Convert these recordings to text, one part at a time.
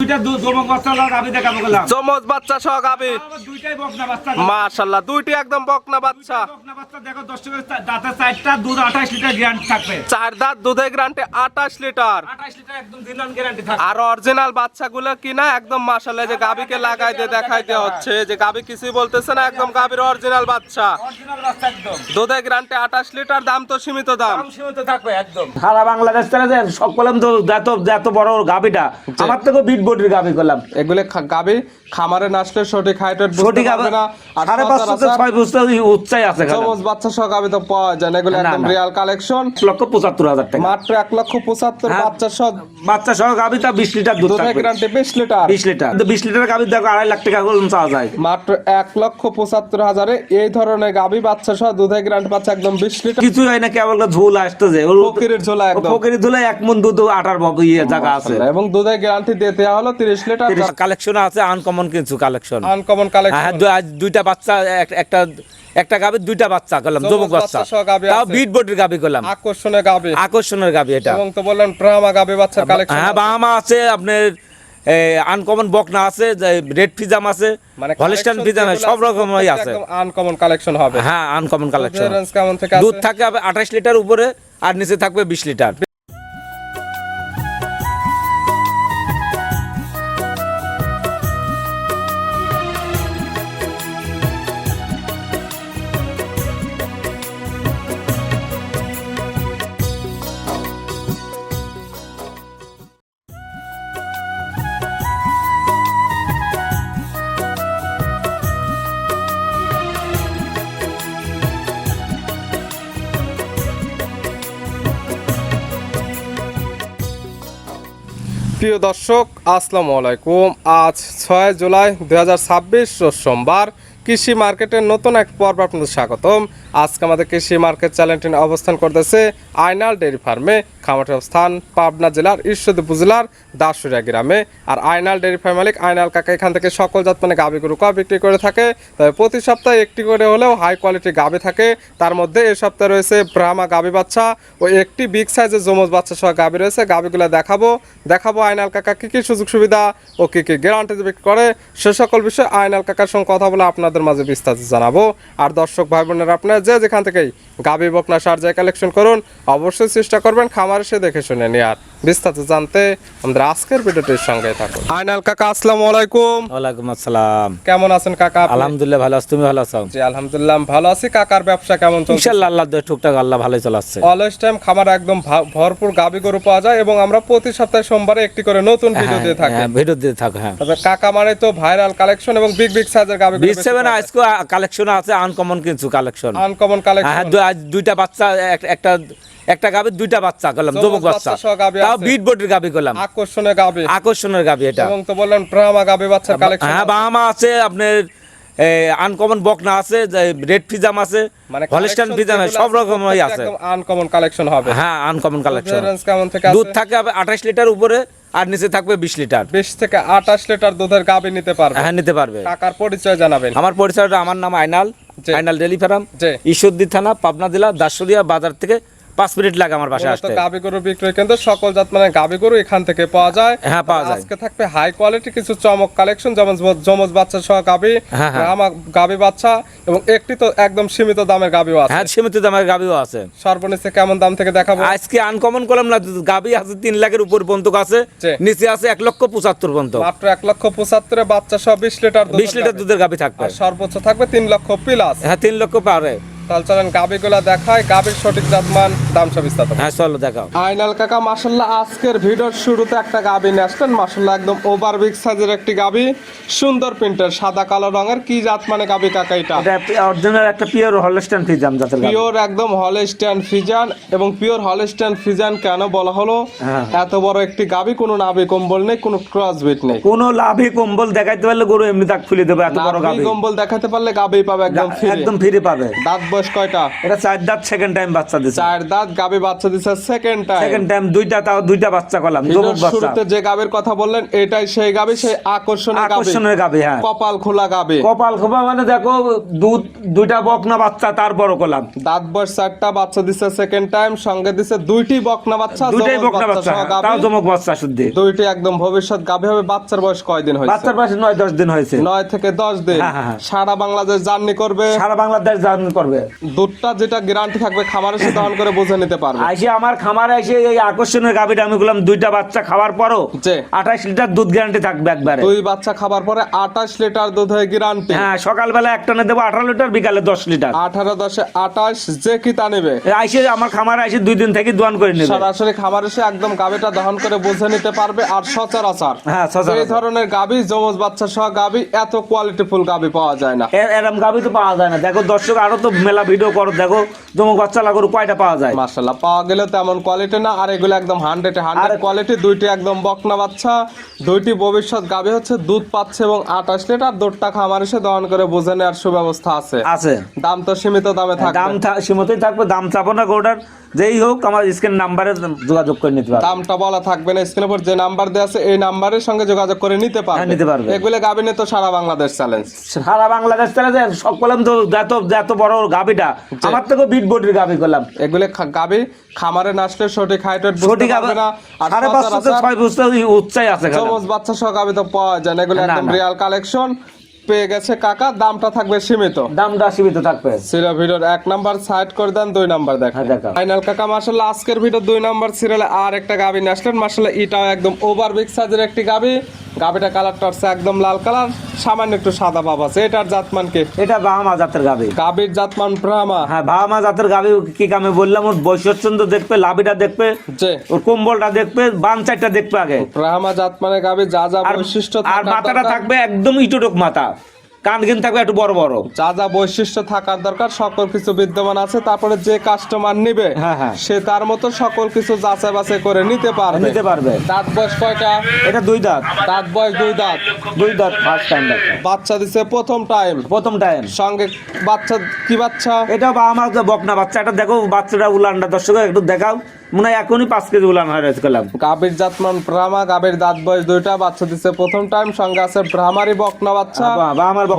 দুইটা জমক বাচ্চা হলো গাবি দেখাবো গেলাম। জমজ বাচ্চা সহ গাবি। দুইটাই বকনা বাচ্চা। মাশাআল্লাহ দুইটি একদম বকনা বাচ্চা। বকনা বাচ্চা দেখো দর্শকের দাঁতে চারটা দুধ 28 লিটার গ্যারান্টি থাকবে। চার দাঁত দুধে গ্যারান্টি 28 লিটার। 28 লিটার একদম দিলান গ্যারান্টি থাকবে। আর অরিজিনাল বাচ্চাগুলো কিনা একদম মাশাআল্লাহ যে গাবিকে লাগাই দিয়ে দেখাই দেওয়া হচ্ছে যে গাবি কিছুই বলতেছে না, একদম গাবির অরিজিনাল বাচ্চা। অরিজিনাল বাচ্চা একদম। দুধে গ্যারান্টি 28 লিটার, দাম তো সীমিত দাম। দাম সীমিত থাকবে একদম। সারা বাংলাদেশ থেকে যে সব করলাম তো এত বড় গাবিটা আমার থেকে বিট বডির গাবি করলাম। এগুলো গাবি খামারে নাচলে সঠিক হাইটের সঠিক হবে না। 5.5 থেকে 6 বছর উচ্চাই আছে। জমজ বাচ্চা সহ গাবি তো পাওয়া যায় না, এগুলো একদম রিয়াল কালেকশন। 1,75,000 টাকা মাত্র 1,75,000 বাচ্চা সহ গাবি তা 20 লিটার দুধ দুধে থাকবে। Guarantee 20 litre. 20 লিটার 20 লিটার গাবি দেখো 2.5 লাখ টাকা করে চাওয়া যায়। মাত্র 1,75,000 এই ধরনের গাবি বাচ্চা সহ দুধে গ্যারান্টি পাচ্ছে একদম 20 লিটার। কিছু হয় না, কেবল ঝোল আসতেছে ফকিরের ঝোলা একদম। ফকিরের ঝোলা 1 মণ দুধ আটার জায়গা আছে এবং দুধে গ্যারান্টি দিতে হলো 30 লিটার। কালেকশন আছে আনকমন কিছু কালেকশন। Uncommon collection. দুইটা বাচ্চা একটা গাবির দুইটা বাচ্চা করলাম জমক বাচ্চা। তাও বিট বডির গাবি করলাম। আকর্ষণের গাবি এটা। এবং তো বললেন ব্রাহ্মা গাবি বাচ্চা কালেকশন। হ্যাঁ বাহামা আছে আপনার, আনকমন বকনা আছে, রেড ফিজাম আছে, হলস্টাইন ফিজাম সব রকমই আছে। আনকমন কালেকশন হবে। হ্যাঁ আনকমন কালেকশন। কেমন থেকে দুধ থাকে 28 লিটার উপরে আর নিচে থাকবে 20 লিটার। প্রিয় দর্শক আসসালামু আলাইকুম। আজ 6 জুলাই 2026 রোজ সোমবার। কৃষি মার্কেটের নতুন এক পর্ব আপনাদের স্বাগতম। আজকে আমাদের কৃষি মার্কেট চ্যানেলটি অবস্থান করতেছে আইনাল ডেয়ারি ফার্মে। খামারটির অবস্থান পাবনা জেলার ঈশ্বরদী উপজেলার দাসুরিয়া গ্রামে। আর আইনাল ডেয়ারি ফার্ম মালিক আইনাল কাকা এখান থেকে সকল জাত মানে গাভী গরু বিক্রি করে থাকে। তবে প্রতি সপ্তাহে একটি করে হলেও হাই কোয়ালিটি গাভী থাকে। তার মধ্যে এই সপ্তাহে রয়েছে ব্রাহ্মা গাভী বাচ্চা ও একটি বিগ সাইজের জমজ বাচ্চা সহ গাভী রয়েছে। গাভীগুলো দেখাবো আইনাল কাকা কী কী সুযোগ সুবিধা ও কী কী গ্যারান্টি বিক্রি করে সে সকল বিষয়ে আইনাল কাকার সঙ্গে কথা বলে আপনাদের মাঝে বিস্তারিত জানাবো। আর দর্শক ভাই বোনেরা আপনারা যেখান থেকেই গাভী বকনা সার যায় কালেকশন করুন, অবশ্যই চেষ্টা করবেন খামার এসে দেখে শুনে নিয়ে। আর বিস্তারিত জানতে আমাদের আজকের ভিডিওটির সঙ্গে থাকুন। আইনাল কাকা আসসালামু আলাইকুম। ওয়ালাইকুম আসসালাম। কেমন আছেন কাকা? আলহামদুলিল্লাহ ভালো আছি, তুমি ভালো আছো? জি আলহামদুলিল্লাহ ভালো আছি। কাকার ব্যবসা কেমন চলছে? ইনশাআল্লাহ আল্লাহ দয়া টুকটাক আল্লাহ ভালোই চলাচ্ছে। অলওয়েজ টাইম খামার একদম ভরপুর গাভী গরু পাওয়া যায় এবং আমরা প্রতি সপ্তাহে সোমবারে একটি করে নতুন ভিডিও দিয়ে থাকি। হ্যাঁ ভিডিও দিয়ে থাকো। হ্যাঁ তবে কাকা মানে তো ভাইরাল কালেকশন এবং বিগ সাইজের গাভী গরু। B7 আজকে কালেকশন আছে আনকমন কিছু কালেকশন। Uncommon collection. হ্যাঁ দুইটা বাচ্চা একটা গাবির দুইটা বাচ্চা করলাম জমক বাচ্চা। তাও বিট বডির গাবি করলাম। আকর্ষণের গাবি এটা। এবং তো বললেন ব্রাহ্মা গাবি বাচ্চার কালেকশন। হ্যাঁ বাহামা আছে আপনার, আনকমন বকনা আছে, রেড ফিজাম আছে, হলস্টাইন ফিজাম সব রকমই আছে। আনকমন কালেকশন হবে। হ্যাঁ আনকমন কালেকশন। কেমন থেকে দুধ থাকে 28 লিটার উপরে আর নিচে থাকবে 20 লিটার। 20 থেকে 28 লিটার দুধের গাভী নিতে পারবে। হ্যাঁ নিতে পারবে। কাকার পরিচয় জানাবেন। আমার পরিচয়টা, আমার নাম আইনাল ডেয়ারি ফার্ম, ঈশ্বরদী থানা, পাবনা জেলা, দাসুরিয়া বাজার থেকে 5 মিনিট লাগে আমার বাসায় আসতে। গাভী গরু বিক্রয় কেন্দ্র, সকল জাত মানে গাভী গরু এখান থেকে পাওয়া যায়। হ্যাঁ পাওয়া যায়। আজকে থাকবে হাই কোয়ালিটি কিছু চমক কালেকশন, যেমন জমজ বাচ্চা সহ গাভী, আমার গাভী বাচ্চা এবং একটি তো একদম সীমিত দামের গাভীও আছে। হ্যাঁ সীমিত দামের গাভীও আছে। সর্বনিম্ন কেমন দাম থেকে দেখাবো? আজকে আনকমন করলাম না, গাভী আছে 3 লাখের উপর পর্যন্ত আছে, নিচে আছে 1,75,000 পর্যন্ত। মাত্র 1,75,000 বাচ্চা সহ 20 লিটার দুধের গাভী থাকবে। আর সর্বোচ্চ থাকবে 3 লক্ষ প্লাস। হ্যাঁ 3 লক্ষ পারে। তাহলে চলেন গাভীগুলা দেখায়, গাভীর সঠিক জাতমান দাম সব বিস্তারিত। হ্যাঁ চলো দেখাও। আইনাল কাকা মাশাআল্লাহ আজকের ভিডিওর শুরুতে একটা গাভী নিয়ে আসলেন। মাশাআল্লাহ একদম ওভার বিগ সাইজের একটি গাভী, সুন্দর প্রিন্টের, সাদা কালো রঙের। কি জাত মানে গাভী কাকা এটা? এটা অরিজিনাল একটা পিওর হলস্টাইন ফিজান জাতের গাভী। পিওর একদম হলস্টাইন ফিজান। এবং পিওর হলস্টাইন ফিজান কেন বলা হলো? এত বড় একটি গাভী, কোনো নাভি কম্বল নেই, কোনো ক্রস বিট নেই, কোনো লাভি কম্বল দেখাইতে পারলে গরু এমনি তাক ফুলে দেবে। এত বড় গাভী কম্বল দেখাতে পারলে গাভী পাবে একদম ফ্রি, একদম ফ্রি পাবে। দাঁত বয়স কয়টা? এটা 4 দাঁত, সেকেন্ড টাইম বাচ্চা দিছে। 4 দাঁত গাবি বাচ্চা দিছে সেকেন্ড টাইম দুইটা, তাও দুইটা বাচ্চা করলাম জমক বাচ্চা। শুরুতে যে গাবির কথা বললেন এটাই সেই গাবি, সেই আকর্ষণীয় গাবি। হ্যাঁ, কপাল খোলা গাবি। কপাল খোলা মানে দেখো দুইটা বকনা বাচ্চা তার বড় করলাম। দাঁত বয়স 4টা, বাচ্চা দিছে সেকেন্ড টাইম, সঙ্গে দিছে দুইটি বকনা বাচ্চা, দুইটাই বকনা বাচ্চা, তাও জমক বাচ্চা শুদ্ধ। দুইটি একদম ভবিষ্যৎ গাবি হবে। বাচ্চার বয়স কয়দিন হয়েছে? বাচ্চার বয়স 9-10 দিন হয়েছে। 9 থেকে 10 দিন। সারা বাংলাদেশ জার্নি করবে। সারা বাংলাদেশ জার্নি করবে। দুধটা যেটা গ্যারান্টি থাকবে খামারে সে দহন করে বুঝে নিতে পারবে। আইসে আমার খামারে এসে এই আকর্ষণীয় গাবিটা আমি বললাম, দুইটা বাচ্চা খাওয়ার পরও 28 লিটার দুধ গ্যারান্টি থাকবে একবারে। 2 বাচ্চা খাবার পরে 28 লিটার দুধের গ্যারান্টি। হ্যাঁ, সকালবেলা একটা না দেবো 18 লিটার, বিকালে 10 লিটার। 18 10 28 যে কি তা নেবে। আইসে আমার খামারে এসে 2 দিন থেকে দোয়ান করে নেবে। সরাসরি খামারে এসে একদম গাবিটা দহন করে বুঝে নিতে পারবে। আর সচরাচর এই ধরনের গাবি, জমজ বাচ্চা সহ গাবি, এত কোয়ালিটিফুল গাবি পাওয়া যায় না। এরকম গাবি তো পাওয়া যায় না। দেখো দর্শক, আরো তো মেলা ভিডিও করো, দেখো জমক বাচ্চা লাগো কয়টা পাওয়া যায়। মাশাআল্লাহ, পাওয়া গেলে তেমন কোয়ালিটি না। আর এগুলো একদম 100 কোয়ালিটি। দুইটি একদম বকনা বাচ্চা, দুইটি ভবিষ্যৎ গাবি হচ্ছে, দুধ পাচ্ছে এবং 28 লিটার। দুধটা খামার এসে দহন করে বুঝে নেওয়ার সুব্যবস্থা আছে। দাম তো সীমিত দামে থাকবে। দাম সীমিতই থাকবে, দাম চাপো না গোটার। যেই হোক আমার স্ক্রিন নাম্বারে যোগাযোগ করে নিতে পারবে। দামটা বলা থাকবে না, স্ক্রিনের উপর যে নাম্বার দেওয়া আছে এই নাম্বারের সঙ্গে যোগাযোগ করে নিতে পারবে। এগুলো গাবি নিয়ে তো সারা বাংলাদেশ চ্যালেঞ্জ। সারা বাংলাদেশ চ্যালেঞ্জ সব করলাম তো। এত বড় গাবিটা আমার থেকে বিট বডির গাবি করলাম। এগুলো গাবি খামারে না আসলে সঠিক হাইট বুঝতে পারবে না। আর 5.5 থেকে 6 বুঝতে উচ্চাই আছে। জমজ বাচ্চা সহ গাবি তো পাওয়া যায় না। এগুলো একদম রিয়াল কালেকশন পেয়ে গেছে কাকা। দামটা থাকবে সীমিত। দামটা সীমিত থাকবে। সিরিয়াল ভিডিওর 1 নাম্বার সাইড করে দেন, 2 নাম্বার দেখেন। ফাইনাল কাকা মাশাআল্লাহ আজকের ভিডিও 2 নাম্বার সিরিয়ালে আর একটা গাবি নিয়ে আসলেন। মাশাআল্লাহ এটাও একদম ওভার বিগ সাইজের একটি গাবি। গাবিটা কালারটা হচ্ছে একদম লাল কালার, সামান্য একটু সাদা ভাব আছে। এটার জাতমান কি? এটা বাহামা জাতের গাবি। গাবির জাতমান ব্রাহ্মা। হ্যাঁ, বাহামা জাতের গাবি। কি আমি বললাম, ওর বৈশিষ্ট্য দেখবে, লাভিটা দেখবে, ওর কম্বলটা দেখবে, বান চারটা দেখবে আগে। ব্রাহ্মা জাতমানের গাবি যা যা বৈশিষ্ট্য, আর মাথাটা থাকবে একদম ইটুটুক মাথা, কান কিন্তু থাকবে একটু বড় বড়। যা বৈশিষ্ট্য থাকার দরকার সকল কিছু বিদ্যমান আছে। তারপরে যে কাস্টমার নিবে সে তার মতো সকল কিছু যাচাই বাছাই করে নিতে পারবে। দাঁত বয়স কয়টা? এটা 2 দাঁত। দাঁত বয়স 2 দাঁত। 2 দাঁত ফার্স্ট টাইম বাচ্চা দিছে প্রথম টাইম। সঙ্গে বাচ্চা কি বাচ্চা? এটা আমার বকনা বাচ্চা। এটা দেখো বাচ্চাটা উলানটা দর্শক একটু দেখাও, মনে হয় এখনই 5 কেজি উলান হয়ে রয়েছে। গাবির জাতমান ব্রাহ্মা। গাবির দাঁত বয়স 2টা। বাচ্চা দিছে প্রথম টাইম। সঙ্গে আছে ব্রাহ্মারি বকনা বাচ্চা।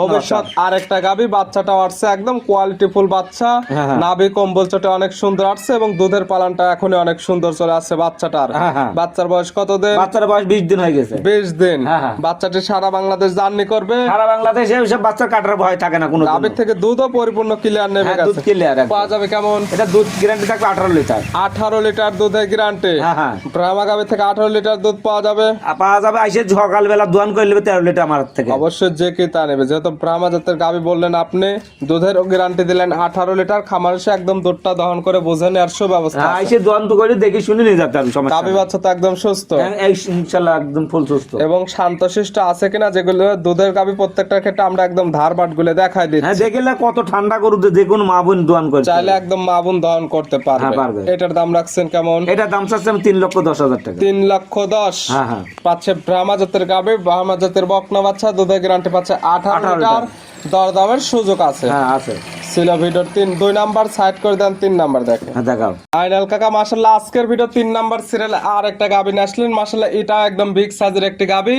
ভবিষ্যৎ আরেকটা গাবি। বাচ্চাটা আসছে একদম কোয়ালিটিফুল বাচ্চা। নাভি কম্বল চটে অনেক সুন্দর আসছে এবং দুধের পালানটা এখনই অনেক সুন্দর চলে আসছে বাচ্চাটার। বাচ্চার বয়স কত দিন? বাচ্চার বয়স 20 দিন হয়ে গেছে। 20 দিন। বাচ্চাটি সারা বাংলাদেশ জার্নি করবে। সারা বাংলাদেশে সব বাচ্চা কাটার ভয় থাকে না কোনো। গাবির থেকে দুধও পরিপূর্ণ ক্লিয়ার নেবে গেছে। দুধ ক্লিয়ার পাওয়া যাবে কেমন? এটা দুধ গ্যারান্টি থাকবে 18 লিটার। 18 লিটার দুধের গ্যারান্টি। ব্রাহ্মা গাবি থেকে 18 লিটার দুধ পাওয়া যাবে। আইসে সকালবেলা দোয়ান করে নেবে 13 লিটার আমার থেকে। অবশ্যই যে কি তা নেবে। যেহেতু ব্রাহ্মা জাতের গাবি বললেন আপনি, দুধের গ্যারান্টি দিলেন 18 লিটার। খামার এসে একদম দুধটা দহন করে বুঝে নেওয়ার সুব্যবস্থা আছে। আইসে দোয়ান তো করে দেখে শুনে নিয়ে যেতে হবে। সমস্যা গাবি বাচ্চা তো একদম সুস্থ, ইনশাআল্লাহ একদম ফুল সুস্থ এবং শান্তশিষ্ট আছে কিনা। যেগুলো দুধের গাবি প্রত্যেকটার ক্ষেত্রে আমরা একদম ধারবাট গুলো দেখাই দিচ্ছি। হ্যাঁ, দেখলে কত ঠান্ডা করুতে যে কোনো মা বোন দোয়ান করে চাইলে একদম মা বোন দহন করতে পারবে। এটার দাম রাখছেন কেমন? এটা দাম চাচ্ছেন 3,10,000 টাকা। 3,10,000। পাচ্ছে ব্রাহ্মা জাতের গাবি, ব্রাহ্মা জাতের বকনা বাচ্চা। দুধের গ্যারান্টি পাচ্ছে 18 লিটার। দরদামের সুযোগ আছে। ছিল ভিডিওর 2 নাম্বার সাইড করে দেন, 3 নাম্বার দেখেন। দেখাও ফাইনাল কাকা মাশাআল্লাহ আজকের ভিডিও 3 নাম্বার সিরিয়ালে আর একটা গাবি নিয়ে আসলেন। মাশাআল্লাহ এটা একদম বিগ সাইজের একটি গাবি।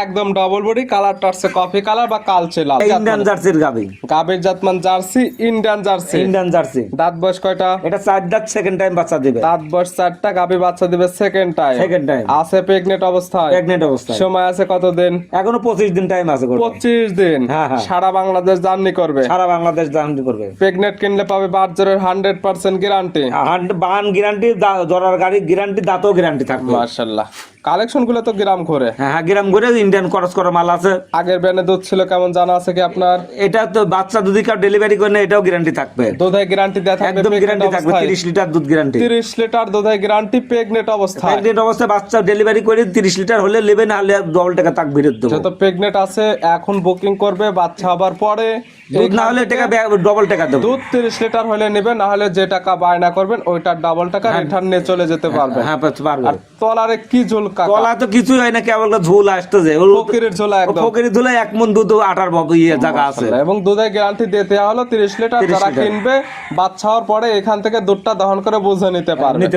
একদম ডাবল বডি, কালারটা হচ্ছে কফি কালার বা কালচে লাল। ইন্ডিয়ান জার্সির গাবি। গাবির জাতমান জার্সি, ইন্ডিয়ান জার্সি। দাঁত বয়স কয়টা? এটা 4 দাঁত, সেকেন্ড টাইম বাচ্চা দিবে। দাঁত বয়স 4টা। গাবি বাচ্চা দিবে সেকেন্ড টাইম। আছে প্রেগনেন্ট অবস্থায়। সময় আছে কতদিন? এখনো 25 দিন টাইম আছে। 25 দিন। সারা বাংলাদেশ জার্নি করবে। প্রেগনেন্ট কিনলে পাবে বাজারের 100% গ্যারান্টি। বান গ্যারান্টি, জরার গাড়ি গ্যারান্টি, দাঁতও গ্যারান্টি থাকবে। মাশাআল্লাহ কালেকশন গুলো তো গ্রাম ঘুরে। হ্যাঁ, গ্রাম ঘুরে ইন্ডিয়ান ক্রস করা মাল আছে। আগের ব্যানে দুধ ছিল কেমন জানা আছে কি আপনার? এটা তো বাচ্চা যদি কেউ ডেলিভারি করে না এটাও গ্যারান্টি থাকবে। দুধের গ্যারান্টি দেয়া থাকবে। একদম গ্যারান্টি থাকবে। 30 লিটার দুধ গ্যারান্টি। 30 লিটার দুধের গ্যারান্টি প্রেগনেন্ট অবস্থায়। বাচ্চা ডেলিভারি করে 30 লিটার হলে নেবে, না হলে ডবল টাকা তাক ফেরত দেব। যত প্রেগনেন্ট আছে এখন বুকিং করবে, বাচ্চা হবার পরে দুধ না হলে টাকা ডবল টাকা দেব। দুধ 30 লিটার হলে নেবে, না হলে যে টাকা বায়না করবেন ওইটার ডাবল টাকা রিটার্ন নিয়ে চলে যেতে পারবে। হ্যাঁ, পারবে। তলারে কি ঝোল কাকা? তলা তো কিছুই হয় না, কেবল ঝোল আসতেছে, ফকিরের ঝোলা একদম। ফকিরের ঝোলা 1 মণ দুধ 18 জায়গা আছে। এবং দুধের গ্যারান্টি দিতে হলো 30 লিটার। 30 যারা লিটার। কিনবে বাচ্চা হওয়ার পরে এখান থেকে দুধটা দহন করে বুঝে নিতে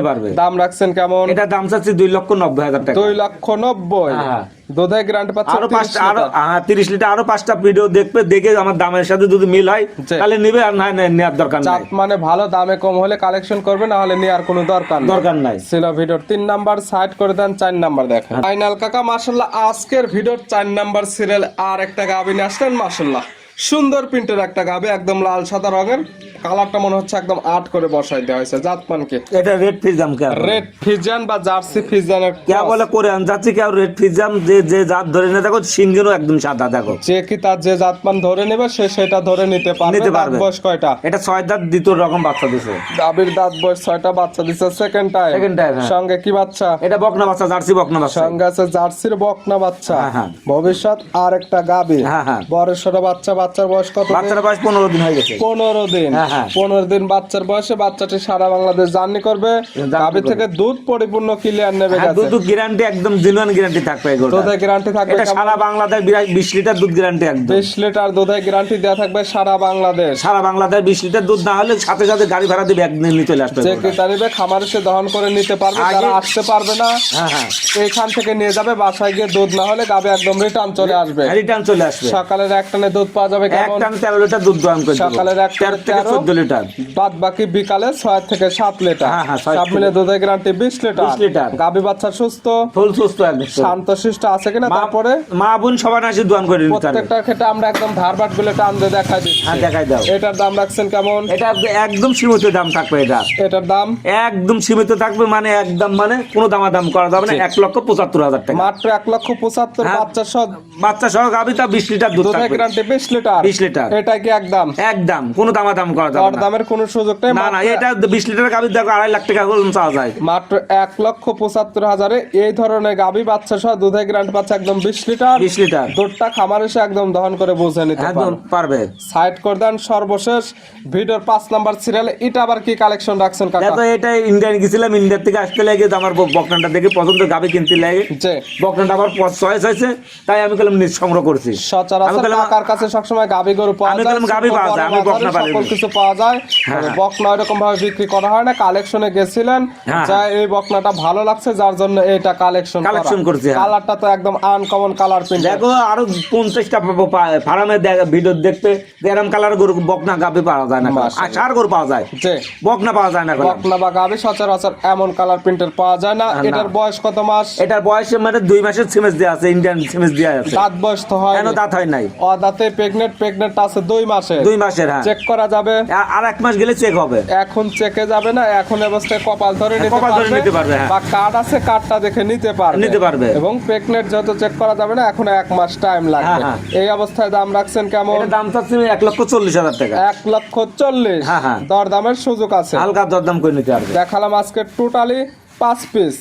পারবে। দাম রাখছেন কেমন? এটা দাম চাচ্ছি 2,90,000 টাকা। 2,90,000। হ্যাঁ। দুধের গ্যারান্টি পাচ্ছে আরো 30 লিটার। আরো 5টা ভিডিও দেখে আমার দামের সাথে যদি মিল হয় তাহলে নিবে, আর না নেওয়ার দরকার নাই। জাত মানে ভালো, দামে কম হলে কালেকশন করবে, না হলে নেওয়ার কোনো দরকার নাই। ছিল ভিডিওর 3 নাম্বার সাইড করে দেন, 4 নাম্বার দেখেন। ফাইনাল কাকা মাশাআল্লাহ আজকের ভিডিওর 4 নাম্বার সিরিয়াল আর একটা গাভী নিয়ে আসলেন। মাশাআল্লাহ সুন্দর প্রিন্টের একটা গাভী, একদম লাল সাদা রঙের, কালারটা মনে হচ্ছে একদম আর্ট করে বসাই দেওয়া হয়েছে। জাতমান কি? এটা রেড ফিজাম কে? রেড ফিজান বা জার্সি ফিজানের কে বলে কোরিয়ান যাচ্ছে, কেউ রেড ফিজাম যে জাত ধরে না, দেখো সিংহেরও একদম সাদা, দেখো যে কি তার যে জাতমান ধরে নেবে সে সেটা ধরে নিতে পারবে। দাঁত বয়স কয়টা? এটা 6 দাঁত, দ্বিতীয় রকম বাচ্চা দিছে। গাভীর দাঁত বয়স 6টা, বাচ্চা দিছে সেকেন্ড টাইম। সঙ্গে কি বাচ্চা? এটা বকনা বাচ্চা, জার্সি বকনা বাচ্চা। সঙ্গে আছে জার্সির বকনা বাচ্চা। হ্যাঁ। ভবিষ্যৎ আর একটা গাভী। হ্যাঁ। বড় ছোট বাচ্চা। বাচ্চার বয়স কত? বাচ্চার বয়স 15 দিন হয়ে গেছে। 15 দিন। 15 দিন বাচ্চার বয়সে বাচ্চাটি সারা বাংলাদেশ জার্নি করবে। গাভী থেকে দুধ পরিপূর্ণ ক্লিয়ার নেবে গেছে। দুধ গ্যারান্টি একদম জেনুইন গ্যারান্টি থাকবে। এগুলো দুধের গ্যারান্টি থাকবে। এটা সারা বাংলাদেশ 20 লিটার দুধ গ্যারান্টি একদম। 20 লিটার দুধের গ্যারান্টি দেওয়া থাকবে সারা বাংলাদেশ। সারা বাংলাদেশ 20 লিটার দুধ না হলে সাথে সাথে গাড়ি ভাড়া দিবে, একদিন নিয়ে চলে আসবে। যে কি তারিবে খামারে সে দহন করে নিতে পারবে। যারা আসতে পারবে না এইখান থেকে নিয়ে যাবে, বাসায় গিয়ে দুধ না হলে গাভী একদম রিটার্ন চলে আসবে। সকালের এক টানে দুধ পাওয়া যাবে কেমন? 13 লিটার দুধ দহন করে সকালের 1 13 থেকে 14 লিটার, বাদ বাকি বিকালে 6 থেকে 7 লিটার। সব মিলে দুধের গ্যারান্টি 20 লিটার। গাভী বাচ্চা সুস্থ, ফুল সুস্থ, একদম শান্তশিষ্ট আছে কিনা তারপরে মা বোন সবার আসে দোয়ান করে নিতে পারবে। প্রত্যেকটা ক্ষেত্রে আমরা একদম ধারবাট গুলো টান দিয়ে দেখাই দিচ্ছি। দেখাই দাও। এটার দাম রাখছেন কেমন? এটা একদম সীমিত দাম থাকবে। এটার দাম একদম সীমিত থাকবে, মানে একদম মানে কোনো দাম করা যাবে না। 1,75,000 টাকা মাত্র। 1,75,000 বাচ্চা সহ গাভী, তা 20 লিটার দুধ থাকবে। Guarantee 20 litre. 20 লিটার। এটা কি একদম কোনো দাম করা যাবে না। দামের কোনো সুযোগ নেই। না, এটা 20 লিটার গাভী দেখো 2.5 লাখ টাকা করে চাওয়া যায়। মাত্র 1,75,000 এই ধরনের গাভী বাচ্চা সহ দুধের গ্যারান্টি পাচ্ছে একদম 20 লিটার। 20 লিটার দুধটা খামারে এসে একদম দহন করে বুঝে নিতে পারবে। সাইড করে দেন। সর্বশেষ ভিডিওর 5 নাম্বার সিরিয়ালে এটা আবার কি কালেকশন রাখছেন কাকা? দেখো এটা ইন্ডিয়ান গেছিলাম, ইন্ডিয়া থেকে আসতে লাগে আমার বকনাটা দেখে পছন্দ, গাভী কিনতে লাগে। যে বকনাটা আমার চয়েস হয়েছে, তাই আমি কলম নিজ সংগ্রহ করছি। সচরাচর কাকার কাছে সবসময় গাভী গরু পাওয়া যায়। গাভী পাওয়া যায়, আমি বকনা পারি। সকল কিছু পাওয়া যায়। বকনা এরকম ভাবে বিক্রি করা হয় না। কালেকশনে গেছিলেন, যা এই বকনাটা ভালো লাগছে যার জন্য এটা কালেকশন করছি। কালারটা তো একদম আনকমন কালার প্রিন্ট। দেখো আরো 50টা ফার্মে ভিডিও দেখতে এরকম কালার গরু বকনা গাভী পাওয়া যায় না, সার গরু পাওয়া যায়, বকনা পাওয়া যায় না। বকনা বা গাভী সচরাচর এমন কালার প্রিন্টের পাওয়া যায় না। এটার বয়স কত মাস? এটার বয়স মানে 2 মাসের সিমেজ দেয়া আছে, ইন্ডিয়ান সিমেজ দেয়া আছে। দাঁত বয়স তো হয় না, দাঁত হয় নাই। দাঁতে প্রেগনেন্ট আছে 2 মাসে। 2 মাসের। হ্যাঁ, চেক করা যাবে। আর 1 মাস গেলে চেক হবে। এখন চেকে যাবে না, এখন অবস্থায় কপাল ধরে নিতে পারবে। বা কার্ড আছে, কার্ডটা দেখে নিতে পারবে। এবং প্রেগনেন্ট যত চেক করা যাবে না, এখন 1 মাস টাইম লাগবে। এই অবস্থায় দাম রাখছেন কেমন? দাম চাচ্ছি 1,40,000 টাকা। 1,40,000। দরদামের সুযোগ আছে, হালকা দরদাম করে নিতে পারবে। দেখালাম আজকে টোটালি 5 পিস।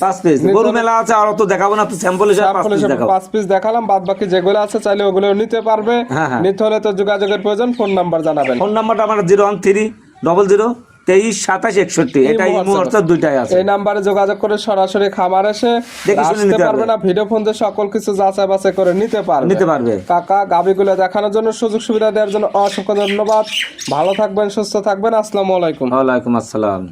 গরু মেলা আছে, আর তো দেখাবো না, তো স্যাম্পল হিসেবে 5 পিস দেখালাম। বাদ বাকি যেগুলো আছে চাইলে ওগুলো নিতে পারবে। নিতে হলে তো যোগাযোগের প্রয়োজন। ফোন নাম্বার জানাবেন। ফোন নাম্বারটা আমার 01300232761। এটা এই মুহূর্তে দুইটাই আছে। এই নাম্বারে যোগাযোগ করে সরাসরি খামার এসে আসতে পারবে না, ভিডিও ফোন দিয়ে সকল কিছু যাচাই বাছাই করে নিতে পারবে। কাকা গাভীগুলো দেখানোর জন্য, সুযোগ সুবিধা দেওয়ার জন্য অসংখ্য ধন্যবাদ। ভালো থাকবেন, সুস্থ থাকবেন। আসসালামু আলাইকুম। ওয়ালাইকুম আসসালাম।